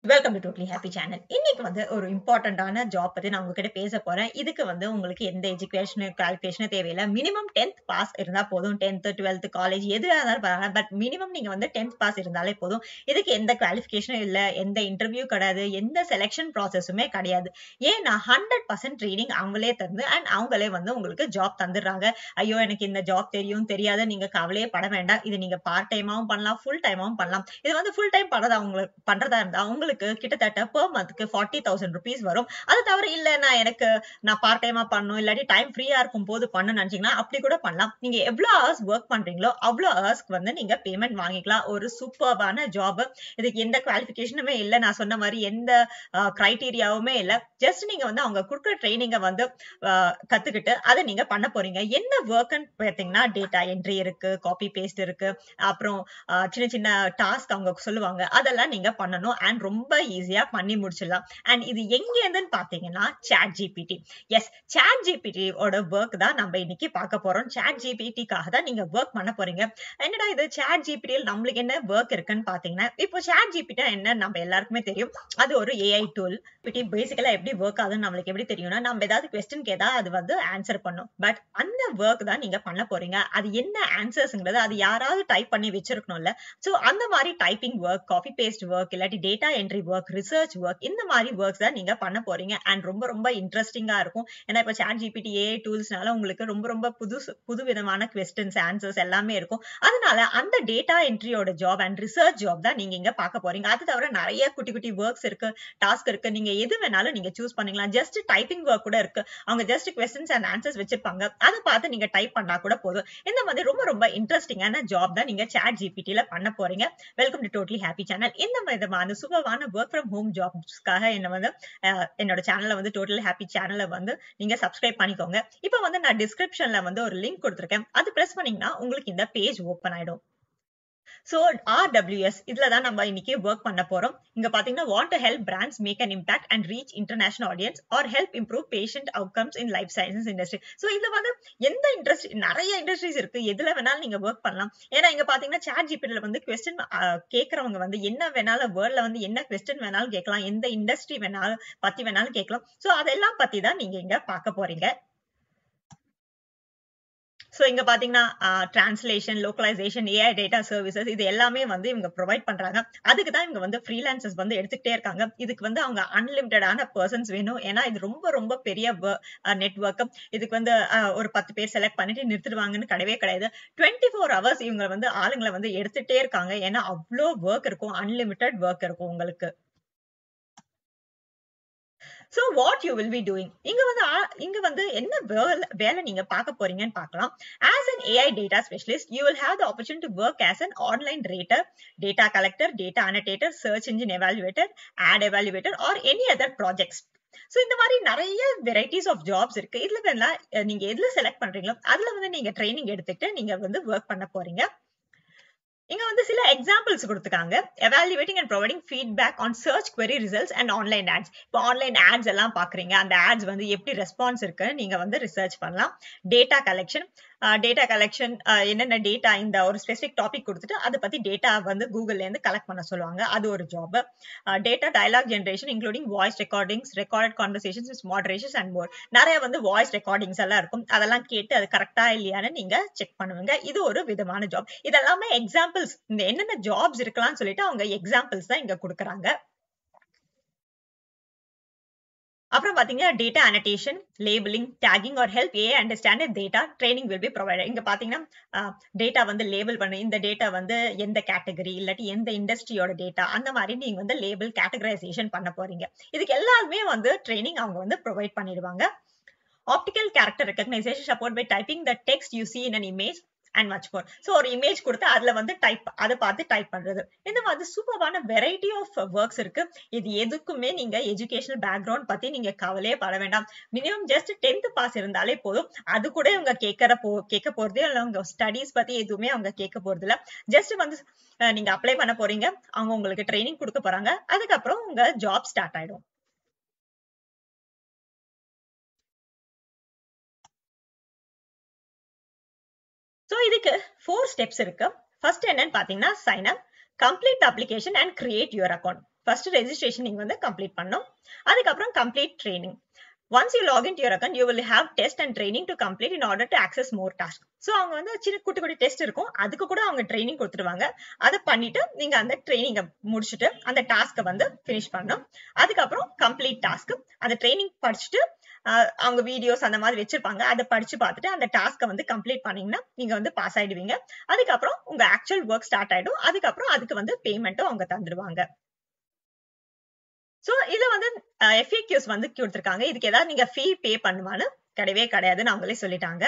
Welcome to totally happy channel. இன்னைக்கு வந்து ஒரு இம்பார்ட்டன்டான ஜாப் பத்தி நான் உங்ககிட்ட பேச போறேன். இதுக்கு வந்து உங்களுக்கு எந்த எஜுகேஷன் குவாலிஃபிகேஷனும் தேவையில்ல. மினிமம் 10th பாஸ் இருந்தா போதும். 10th 12th காலேஜ் எதுவா இருந்தாலும் பரவாயில்ல. பட் மினிமம் நீங்க வந்து 10th பாஸ் இருந்தாலே போதும். இதுக்கு எந்த குவாலிஃபிகேஷனும் இல்ல, எந்த இன்டர்வியூ கிடையாது, எந்த செலக்ஷன் ப்ராசஸுமே கிடையாது. ஏன்னா 100% ட்ரெய்னிங் அவங்களே தந்து அண்ட் அவங்களே வந்து உங்களுக்கு ஜாப் தந்துடுறாங்க. ஐயோ எனக்கு இந்த ஜாப் தெரியும் தெரியாது நீங்க கவலையே பட வேண்டாம். இது நீங்க பார்ட் டைமாவும் பண்ணலாம், ஃபுல் டைமாவும் பண்ணலாம். இது வந்து ஃபுல் டைம் பண்றதா இருந்தா உங்களுக்கு கிட்டத்தட்ட பெர் மந்த்க்கு 40,000 rupees வரும். அது தவிர இல்ல நான் பார்ட் டைமா பண்ணணும் இல்லாட்டி டைம் ஃப்ரீயா இருக்கும் போது பண்ணணும்னு நினைச்சீங்கன்னா அப்படி கூட பண்ணலாம். நீங்க எவ்வளவு ஹவர்ஸ் ஒர்க் பண்றீங்களோ அவ்வளவு ஹவர்ஸ்க்கு வந்து நீங்க பேமெண்ட் வாங்கிக்கலாம். ஒரு சூப்பர்பான ஜாப். இதுக்கு எந்த குவாலிஃபிகேஷனுமே இல்ல. நான் சொன்ன மாதிரி எந்த கிரைட்டீரியாவுமே இல்ல. ஜஸ்ட் நீங்க வந்து அவங்க கொடுக்குற ட்ரைனிங்க வந்து கத்துக்கிட்டு அதை நீங்க பண்ண போறீங்க. என்ன ஒர்க்னு பார்த்தீங்கன்னா டேட்டா என்ட்ரி இருக்கு, காப்பி பேஸ்ட் இருக்கு, அப்புறம் சின்ன சின்ன டாஸ்க் அவங்க சொல்லுவாங்க, அதெல்லாம் நீங்க பண்ணணும். அண்ட் ரொம்ப ஈஸியா பண்ணி முடிச்சிடலாம். அண்ட் இது எங்க இருந்துன்னு பாத்தீங்கன்னா ChatGPT. எஸ், ChatGPT ஓட ஒர்க் தான் நம்ம இன்னைக்கு பார்க்க போறோம். ChatGPT-க்காக தான் நீங்க ஒர்க் பண்ண போறீங்க. என்னடா இது ChatGPT நம்மளுக்கு என்ன ஒர்க் இருக்குன்னு பாத்தீங்கன்னா, இப்போ ChatGPT என்ன நம்ம எல்லாருக்குமே தெரியும். அது ஒரு AI டூல். பேசிக்கலா எப்படி ஒர்க் ஆகுதுன்னு நம்மளுக்கு எப்படி தெரியும்னா, நம்ம ஏதாவது கொஸ்டின் கேட்டா அது வந்து ஆன்சர் பண்ணும். பட் அந்த ஒர்க் தான் நீங்க பண்ண போறீங்க. அது என்ன ஆன்சர்ஸ்ங்கிறது அது யாராவது டைப் பண்ணி வச்சிருக்கணும்ல. சோ அந்த மாதிரி typing work, copy paste work, இல்லாட்டி data entry work, research work, இந்த மாதிரி ஒர்க்ஸ் தான் நீங்க பண்ண போறீங்க. அண்ட் ரொம்ப ரொம்ப இன்ட்ரெஸ்டிங்கா இருக்கும். ஏன்னா இப்ப ChatGPT AI டூல்ஸ்னால உங்களுக்கு ரொம்ப ரொம்ப புது விதமான கொஸ்டின்ஸ் ஆன்சர்ஸ் எல்லாமே இருக்கும். அதனால அந்த டேட்டா என்ட்ரியோட ஜாப் அண்ட் ரிசர்ச் ஜாப் தான் நீங்க இங்க பார்க்க போறீங்க. அது தவிர நிறைய குட்டி குட்டி ஒர்க்ஸ் இருக்கு, டாஸ்க் இருக்கு. நீங்க எது வேணாலும் நீங்க சூஸ் பண்ணிக்கலாம். ஜஸ்ட் டைப்பிங் ஒர்க் கூட இருக்கு. அவங்க ஜஸ்ட் கொஸ்டின்ஸ் அண்ட் ஆன்சர்ஸ் வச்சிருப்பாங்க. அதை பார்த்து நீங்க டைப் பண்ணா கூட போதும். இந்த மாதிரி ரொம்ப ரொம்ப இன்ட்ரெஸ்டிங்கான ஜாப் தான் நீங்க ChatGPT-ல பண்ண போறீங்க. Welcome to totally happy channel. இந்த விதமான சூப்பரான ஒர்க் ஃப்ரம் ஹோம் ஜாப்ஸ்க்காக என்னோட சேனல்ல வந்து டோட்டல் ஹாப்பி சேனலை வந்து நீங்க சப்ஸ்கிரைப் பண்ணிக்கோங்க. இப்போ வந்து நான் டிஸ்கிரிப்ஷன்ல வந்து ஒரு லிங்க் கொடுத்திருக்கேன். அது பிரஸ் பண்ணீங்கன்னா உங்களுக்கு இந்த பேஜ் ஓபன் ஆயிடும். சோ RWS இதுல தான் நம்ம இன்னைக்கு ஒர்க் பண்ண போறோம். இங்க பாத்தீங்கன்னா want to help brands make an impact and reach international audience or help improve patient outcomes in life sciences industry. So இதுல வந்து எந்த இண்டஸ்ட்ரி, நிறைய இண்டஸ்ட்ரீஸ் இருக்கு. எதுல வேணாலும் நீங்க ஒர்க் பண்ணலாம். ஏன்னா இங்க பாத்தீங்கன்னா ChatGPT-ல வந்து கொஸ்டின் கேக்குறவங்க வந்து என்ன வேணாலும் வேர்ல்ட்ல வந்து என்ன கொஸ்டின் வேணாலும் கேட்கலாம், எந்த இண்டஸ்ட்ரி வேணாலும் கேட்கலாம். சோ அதெல்லாம் பத்தி தான் நீங்க இங்க பார்க்க போறீங்க. சோ இங்க பாத்தீங்கன்னா translation, localisation, AI data services இது எல்லாமே வந்து இவங்க ப்ரொவைட் பண்றாங்க. அதுக்கு தான் இவங்க வந்து ஃப்ரீலான்சர்ஸ் வந்து எடுத்துக்கிட்டே இருக்காங்க. இதுக்கு வந்து அவங்க அன்லிமிட்டடான பர்சன்ஸ் வேணும். ஏன்னா இது ரொம்ப ரொம்ப பெரிய நெட்வொர்க். இதுக்கு வந்து ஒரு 10 பேர் செலக்ட் பண்ணிட்டு நிறுத்திடுவாங்கன்னு கிடையவே கிடையாது. 24 hours இவங்க வந்து ஆளுங்களை வந்து எடுத்துட்டே இருக்காங்க. ஏன்னா அவ்வளோ ஒர்க் இருக்கும், அன்லிமிட்டட் ஒர்க் இருக்கும் உங்களுக்கு. So what you will be doing? இங்க வந்து என்ன வேலை நீங்க பார்க்க போறீங்கன்னு பார்க்கலாம். As an AI data specialist, you will have the opportunity to work as an online rater, data collector, data annotator, search engine evaluator, ad evaluator or any other projects. So இந்த மாதிரி நிறைய வெரைட்டிஸ் ஆஃப் ஜாப்ஸ் இருக்கு. இதுல வேணா நீங்க எதுல select பண்றீங்களோ அதுல வந்து நீங்க ட்ரைனிங் எடுத்துட்டு நீங்க வந்து ஒர்க் பண்ண போறீங்க. இங்க வந்து சில எக்ஸாம்பிள்ஸ் கொடுத்துருக்காங்க. Evaluating and providing feedback on search query results and online ads. இப்போ ஆன்லைன் ஆட்ஸ் எல்லாம் பாக்குறீங்க, அந்த ஆட்ஸ் வந்து எப்படி ரெஸ்பான்ஸ் இருக்கு நீங்க வந்து ரிசர்ச் பண்ணலாம். டேட்டா கலெக்ஷன் என்னென்ன டேட்டா இந்த ஒரு ஸ்பெசிபிக் டாபிக் கொடுத்துட்டு அதை பத்தி டேட்டா வந்து கூகுள்ல இருந்து கலெக்ட் பண்ண சொல்லுவாங்க, அது ஒரு job. Data dialogue generation including voice recordings, recorded conversations with moderations and more. நிறைய வந்து வாய்ஸ் ரெக்கார்டிங்ஸ் எல்லாம் இருக்கும். அதெல்லாம் கேட்டு அது கரெக்டா இல்லையான்னு நீங்க செக் பண்ணுவீங்க. இது ஒரு விதமான ஜாப். இதெல்லாமே எக்ஸாம்பிள்ஸ். இந்த என்னென்ன ஜாப்ஸ் இருக்கலாம்னு சொல்லிட்டு அவங்க எக்ஸாம்பிள்ஸ் தான் இங்க கொடுக்குறாங்க. அப்புறம் பாத்தீங்கன்னா data annotation, labelling, tagging or help AI understand data training will be provided. இங்க பாத்தீங்கன்னா டேட்டா வந்து லேபிள் பண்ணு, இந்த டேட்டா வந்து எந்த கேட்டகரி இல்லாட்டி எந்த இண்டஸ்ட்ரியோட டேட்டா, அந்த மாதிரி நீங்க வந்து லேபிள் கேட்டகரைசேஷன் பண்ண போறீங்க. இதுக்கு எல்லாருமே வந்து ட்ரைனிங் அவங்க வந்து ப்ரொவைட் பண்ணிடுவாங்க. Optical character recognition support by typing the text you see in an image and much more. So ஒரு இமேஜ் கொடுத்து அதுல வந்து அதை பார்த்து டைப் பண்றது. இந்த மாதிரி சூப்பரான வெரைட்டி ஆஃப் ஒர்க்ஸ் இருக்கு. இது எதுக்குமே நீங்க எஜுகேஷனல் பேக்ரவுண்ட் பத்தி நீங்க கவலையே பட வேண்டாம். மினிமம் ஜஸ்ட் 10th பாஸ் இருந்தாலே போதும். அது கூட இவங்க கேட்க போறதே இல்ல. உங்க ஸ்டடீஸ் பத்தி எதுவுமே அவங்க கேட்க போறது இல்ல. ஜஸ்ட் வந்து நீங்க அப்ளை பண்ண போறீங்க, அவங்க உங்களுக்கு ட்ரைனிங் கொடுக்க போறாங்க, அதுக்கப்புறம் உங்க ஜாப் ஸ்டார்ட் ஆயிடும். சோ இதுக்கு 4 ஸ்டெப்ஸ் இருக்கு. ஃபர்ஸ்ட் என்னன்னு பாத்தீங்கன்னா sign up, complete application and create your account. First registration நீங்க வந்து கம்ப்ளீட் பண்ணணும். அதுக்கப்புறம் complete training. Once you log into your account, you will have test and training to complete in order to access more tasks. So அவங்க வந்து சின்ன குட்டி குட்டி test இருக்கும், அதுக்கு கூட அவங்க ட்ரைனிங் கொடுத்துருவாங்க. அதை பண்ணிட்டு நீங்க அந்த ட்ரைனிங்கை முடிச்சுட்டு அந்த டாஸ்க்கை வந்து ஃபினிஷ் பண்ணணும். அதுக்கப்புறம் கம்ப்ளீட் டாஸ்க், அந்த ட்ரைனிங் படிச்சுட்டு அவங்க வீடியோஸ் அந்த மாதிரி வச்சிருப்பாங்க, அதை படிச்சு பார்த்துட்டு அந்த டாஸ்க்கை வந்து கம்ப்ளீட் பண்ணீங்கன்னா நீங்க வந்து பாஸ் ஆயிடுவீங்க. அதுக்கப்புறம் உங்க ஆக்சுவல் ஒர்க் ஸ்டார்ட் ஆயிடும். அதுக்கப்புறம் அதுக்கு வந்து பேமெண்ட்டும் அவங்க தந்துடுவாங்க. சோ இது வந்து FAQs வந்து கொடுத்திருக்காங்க. இதுக்கு ஏதாவது நீங்க ஃபீ பே பண்ணுவான்னு கிடையவே கிடையாதுன்னு அவங்களே சொல்லிட்டாங்க.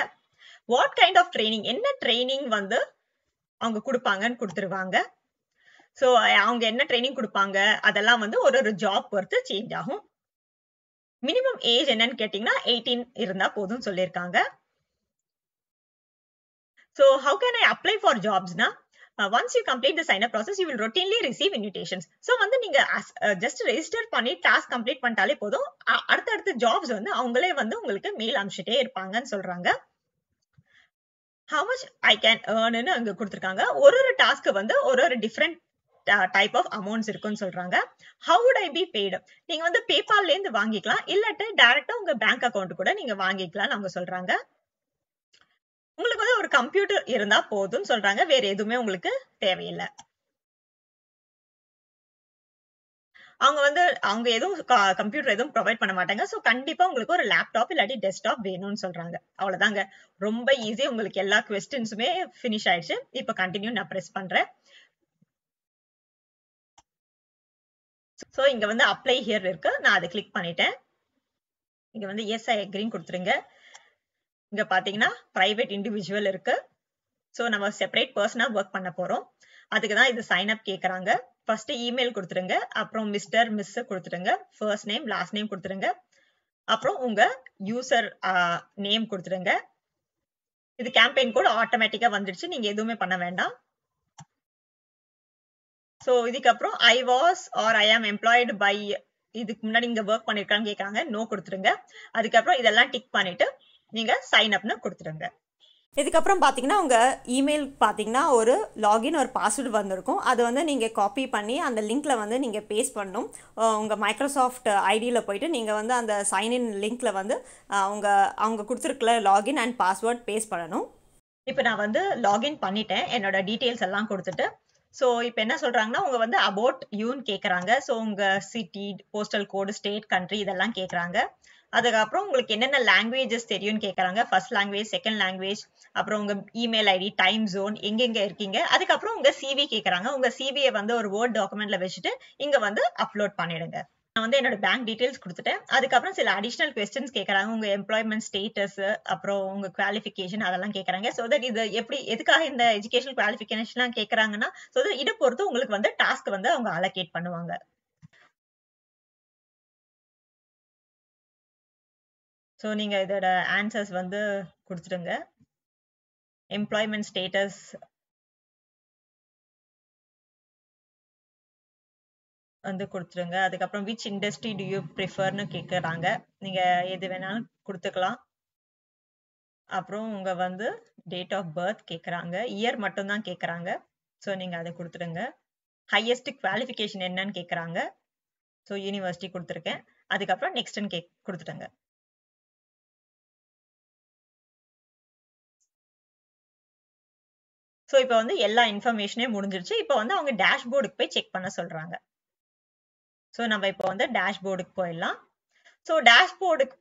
வாட் கைண்ட் ஆஃப் ட்ரைனிங், என்ன ட்ரைனிங் வந்து அவங்க கொடுப்பாங்கன்னு கொடுத்துருவாங்க. சோ அவங்க என்ன ட்ரைனிங் கொடுப்பாங்க அதெல்லாம் வந்து ஒரு ஜாப் பொறுத்து சேஞ்ச் ஆகும். மினிமம் ஏஜ் என்னன்னு கேட்டீங்கன்னா 18 இருந்தா போதும் சொல்லியிருக்காங்க. So how can I apply for jobsனா, once you complete the sign up process, you will routinely receive invitations. So வந்து நீங்க just register பண்ணி டாஸ்க் கம்ப்ளீட் பண்ணிட்டாலே போதும், அடுத்தடுத்த ஜாப்ஸ் வந்து அவங்களே வந்து உங்களுக்கு மெயில் அனுப்பிச்சிட்டே இருப்பாங்கன்னு சொல்றாங்க. how much I can earn ன்னு அங்க கொடுத்திருக்காங்க. ஒரு டாஸ்க் வந்து ஒரு டிஃபரெண்ட் டைப் ஆஃப் அமௌண்ட்ஸ் இருக்குன்னு சொல்றாங்க. how would I be paid, நீங்க வந்து பேபால்ல இருந்து வாங்கிக்கலாம், இல்லாட்டி டைரக்டா உங்க பேங்க் அக்கவுண்ட் கூட நீங்க வாங்கிக்கலாம்னு அவங்க சொல்றாங்க. உங்களுக்கு வந்து ஒரு கம்ப்யூட்டர் இருந்தா போதும்னு சொல்றாங்க, வேற எதுவுமே உங்களுக்கு தேவையில்லை. அவங்க எதுவும் கம்ப்யூட்டர் எதுவும் ப்ரொவைட் பண்ண மாட்டாங்க. சோ கண்டிப்பா உங்களுக்கு ஒரு லேப்டாப் இல்லாட்டி டெஸ்க்டாப் வேணும்னு சொல்றாங்க. அவ்வளவுதாங்க, ரொம்ப ஈஸி. உங்களுக்கு எல்லா क्वेश्चंसுமே ஃபினிஷ் ஆயிடுச்சு. இப்போ கண்டினியூ நான் பிரஸ் பண்றேன். சோ இங்க வந்து அப்ளை ஹியர் இருக்கு, நான் அதை கிளிக் பண்ணிட்டேன். இங்க வந்து எஸ் ஐ அக்ரின்னு கொடுத்துருங்க. இங்க பாத்தீங்கன்னா பிரைவேட் இண்டிவிஜுவல் இருக்கு. சோ நம்ம செப்பரேட் பர்சனா ஒர்க் பண்ண போறோம், அதுக்கு தான் இது சைன் அப் கேக்குறாங்க. ஃபர்ஸ்ட் இமெயில் கொடுத்துருங்க, அப்புறம் மிஸ்டர் மிஸ் கொடுத்துருங்க, ஃபர்ஸ்ட் நேம் லாஸ்ட் நேம் கொடுத்துருங்க, அப்புறம் உங்க யூசர் நேம் கொடுத்துருங்க. இது கேம்பெயின் கோட் ஆட்டோமேட்டிக்கா வந்துடுச்சு, நீங்க எதுவுமே பண்ண வேண்டாம். சோ இதுக்கப்புறம் ஐ வாஸ் ஆர் ஐ ஆம் எம்ப்ளாய்டு பை, இதுக்கு முன்னாடி இங்க ஒர்க் பண்ணிருக்கான்னு கேக்குறாங்க, நோ கொடுத்துருங்க. அதுக்கப்புறம் இதெல்லாம் டிக் பண்ணிட்டு நீங்க சைன் அப்னு கொடுத்துருங்க. இதுக்கப்புறம் பார்த்தீங்கன்னா உங்கள் இமெயில் பார்த்தீங்கன்னா ஒரு லாகின் ஒரு பாஸ்வேர்டு வந்திருக்கும். அது வந்து நீங்கள் காப்பி பண்ணி அந்த லிங்க்கில் வந்து நீங்கள் பேஸ்ட் பண்ணணும். உங்கள் மைக்ரோசாஃப்ட் ஐடியில் போயிட்டு நீங்கள் வந்து அந்த சைன்இன் லிங்க்கில் வந்து அவங்க கொடுத்துருக்கல லாகின் அண்ட் பாஸ்வேர்ட் பேஸ்ட் பண்ணணும். இப்போ நான் வந்து லாகின் பண்ணிட்டேன், என்னோட டீட்டெயில்ஸ் எல்லாம் கொடுத்துட்டு. ஸோ இப்போ என்ன சொல்கிறாங்கன்னா, உங்க வந்து அபவுட் யூன்னு கேட்குறாங்க. ஸோ உங்கள் சிட்டி, போஸ்டல் கோடு, ஸ்டேட், கண்ட்ரி இதெல்லாம் கேட்குறாங்க. அதுக்கப்புறம் உங்களுக்கு என்னென்ன லாங்குவேஜஸ் தெரியும்னு கேட்குறாங்க. ஃபர்ஸ்ட் லாங்குவேஜ், செகண்ட் லாங்குவேஜ், அப்புறம் உங்க இமெயில் ஐடி, டைம் ஜோன், எங்கெங்க இருக்கீங்க. அதுக்கப்புறம் உங்க சிவி கேட்குறாங்க. உங்க சிவியை வந்து ஒரு வேர்ட் டாக்குமெண்ட்ல வச்சுட்டு இங்க வந்து அப்லோட் பண்ணிடுங்க. நான் வந்து என்னோட பேங்க் டீடைல்ஸ் கொடுத்துட்டேன். அதுக்கப்புறம் சில அடிஷனல் கொஸ்டின்ஸ் கேட்குறாங்க. உங்க எம்ப்ளாய்மெண்ட் ஸ்டேட்டஸ், அப்புறம் உங்க குவாலிஃபிகேஷன் அதெல்லாம் கேட்குறாங்க. ஸோ தட் இது எதுக்காக இந்த எஜுகேஷன் குவாலிஃபிகேஷன்லாம் கேட்குறாங்கன்னா, ஸோ தட் இதை பொறுத்து உங்களுக்கு வந்து டாஸ்க் வந்து அவங்க அலோகேட் பண்ணுவாங்க. ஸோ நீங்க இதோட ஆன்சர்ஸ் வந்து கொடுத்துடுங்க. எம்ப்ளாய்மெண்ட் ஸ்டேட்டஸ் வந்து கொடுத்துருங்க. அதுக்கப்புறம் விச் இண்டஸ்ட்ரி டு யூ ப்ரிஃபர்னு கேட்குறாங்க, நீங்க எது வேணாலும் கொடுத்துக்கலாம். அப்புறம் உங்க வந்து டேட் ஆஃப் பர்த் கேட்குறாங்க, இயர் மட்டும் தான் கேட்குறாங்க. ஸோ நீங்க அதை கொடுத்துடுங்க. ஹையஸ்ட் குவாலிஃபிகேஷன் என்னன்னு கேட்குறாங்க. ஸோ யூனிவர்சிட்டி கொடுத்துருக்கேன். அதுக்கப்புறம் நெக்ஸ்ட்னு கொடுத்துட்டுங்க. ஸோ இப்போ வந்து எல்லா இன்ஃபர்மேஷனே முடிஞ்சிருச்சு. இப்போ வந்து அவங்க டேஷ்போர்டுக்கு போய் செக் பண்ண சொல்றாங்க. ஸோ நம்ம இப்போ வந்து டேஷ்போர்டுக்கு போயிடலாம். ஸோ டேஷ்போர்டுக்கு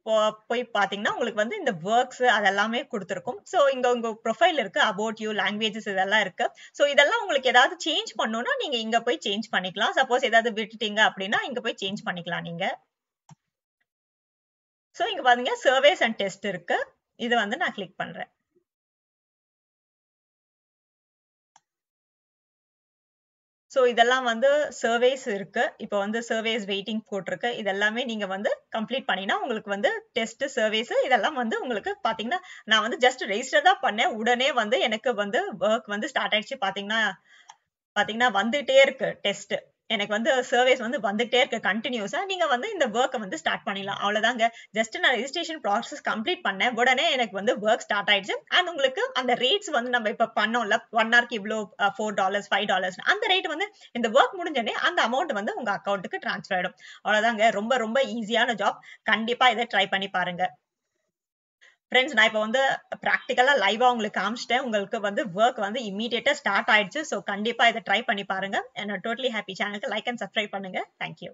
போய் பார்த்தீங்கன்னா உங்களுக்கு வந்து இந்த ஒர்க்ஸ் அதெல்லாமே கொடுத்துருக்கும். ஸோ இங்க உங்க ப்ரொஃபைல் இருக்கு, அபவுட் யூ, லாங்குவேஜஸ் இதெல்லாம் இருக்கு. ஸோ இதெல்லாம் உங்களுக்கு ஏதாவது சேஞ்ச் பண்ணணும்னா நீங்க இங்க போய் சேஞ்ச் பண்ணிக்கலாம். சப்போஸ் ஏதாவது விட்டுட்டீங்க அப்படின்னா இங்க போய் சேஞ்ச் பண்ணிக்கலாம் நீங்க. ஸோ இங்க பாத்தீங்க சர்வேஸ் அண்ட் டெஸ்ட் இருக்கு, இது வந்து நான் கிளிக் பண்றேன். ஸோ இதெல்லாம் வந்து சர்வேஸ் இருக்கு. இப்போ வந்து சர்வேஸ் வெயிட்டிங் போட்டிருக்கு. இதெல்லாமே நீங்க வந்து கம்ப்ளீட் பண்ணினா உங்களுக்கு வந்து டெஸ்ட், சர்வேஸ் இதெல்லாம் வந்து உங்களுக்கு பாத்தீங்கன்னா, நான் வந்து ஜஸ்ட் ரெஜிஸ்டர் தான் பண்ணேன், உடனே வந்து எனக்கு வந்து ஒர்க் வந்து ஸ்டார்ட் ஆயிடுச்சு. பாத்தீங்கன்னா வந்துட்டே இருக்கு டெஸ்ட். எனக்கு வந்து சர்வேஸ் வந்து வந்துட்டே இருக்கு கண்டினியூஸா. நீங்க வந்து இந்த ஒர்க்க வந்து ஸ்டார்ட் பண்ணிடலாம். அவ்வளவுதாங்க. ஜஸ்ட் நான் ரெஜிஸ்ட்ரேஷன் ப்ராசஸ் கம்ப்ளீட் பண்ணேன். உடனே எனக்கு வந்து ஒர்க் ஸ்டார்ட் ஆயிடுச்சு. அண்ட் உங்களுக்கு அந்த ரேட்ஸ் வந்து நம்ம இப்ப பண்ணோம்ல 1 ஹவருக்கு இவ்ளோ $4 $5 அந்த ரேட் வந்து இந்த ஒர்க் முடிஞ்சோடனே அந்த அமௌண்ட் வந்து உங்க அக்கவுண்ட்டுக்கு ட்ரான்ஸ்ஃபர் ஆயிடும். அவ்வளவுதாங்க. ரொம்ப ரொம்ப ஈஸியான ஜாப். கண்டிப்பா இதை ட்ரை பண்ணி பாருங்க. ஃப்ரெண்ட்ஸ், நான் இப்போ வந்து ப்ராக்டிக்கலா லைவா உங்களுக்கு காமிச்சிட்டேன். உங்களுக்கு வந்து ஒர்க் வந்து இம்மீடியட்டா ஸ்டார்ட் ஆயிடுச்சு. ஸோ கண்டிப்பா இதை ட்ரை பண்ணி பாருங்க. என்னோட டோட்டலி ஹாப்பி சேனலுக்கு லைக் அண்ட் சப்ஸ்கிரைப் பண்ணுங்க. தேங்க்யூ.